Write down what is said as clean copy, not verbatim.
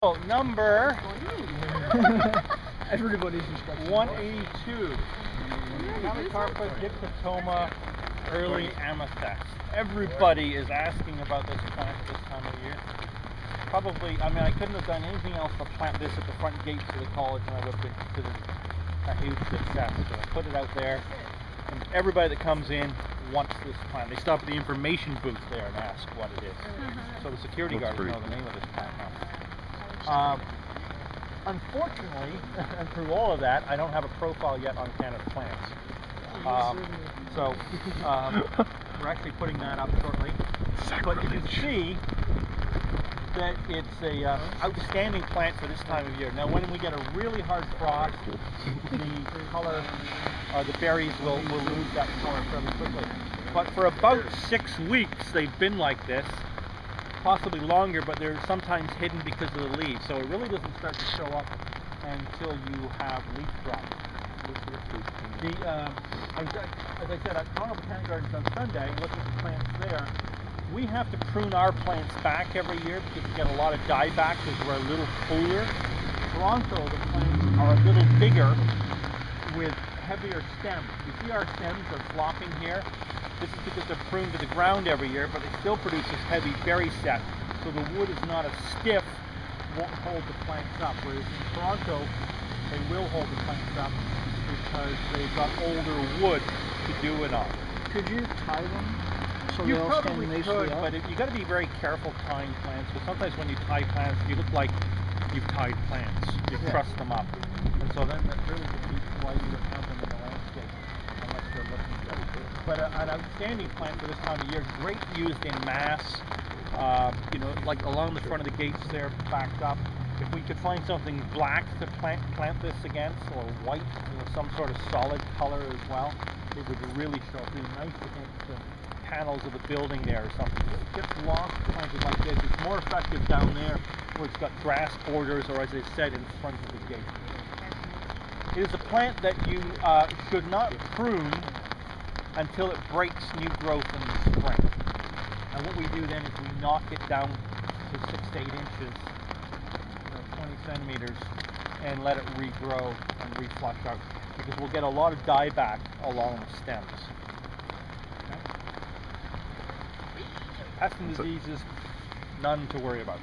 Number Everybody's instructions. 182. Callicarpa dichotoma, early amethyst. Everybody is asking about this plant at this time of year. Probably, I couldn't have done anything else but plant this at the front gates of the college, and I would have been considered a huge success. So I put it out there, and everybody that comes in wants this plant. They stop at the information booth there and ask what it is. So the security guards know the name of this plant now. Unfortunately, and through all of that, I don't have a profile yet on Canada Plants. We're actually putting that up shortly. But you can see that it's a outstanding plant for this time of year. Now, when we get a really hard frost, the color, the berries will lose that color fairly quickly. But for about 6 weeks, they've been like this. Possibly longer, but they're sometimes hidden because of the leaves. So it really doesn't start to show up until you have leaf drop. As I said, at Toronto Botanic Gardens on Sunday, look at the plants there. We have to prune our plants back every year because we get a lot of dieback because we're a little cooler. Toronto, the plants are a little bigger with heavier stems. You see our stems are flopping here. This is because they're pruned to the ground every year, but they still produce this heavy berry set. So the wood is not as stiff, won't hold the plants up. Whereas in Toronto, they will hold the plants up because they've got older wood to do it on. Could you tie them so You they'll probably stand nicely could, up? but you got to be very careful tying plants. Because sometimes when you tie plants, you look like you've tied plants. You truss them up, and so then that really defeats why you would have them in the landscape unless they're looking good. But an outstanding plant for this time of year, great used in mass, like along the front of the gates there, backed up. If we could find something black to plant this against, or white, some sort of solid color as well, it would really show up. Really nice against the panels of the building there or something. It gets lost planted like this. It's more effective down there where it's got grass borders, or as I said, in front of the gate. It is a plant that you should not prune until it breaks new growth in the spring. And what we do then is we knock it down to 6 to 8 inches, 20 centimeters, and let it regrow and reflush out, because we'll get a lot of dieback along the stems. Okay? Pests and diseases, none to worry about.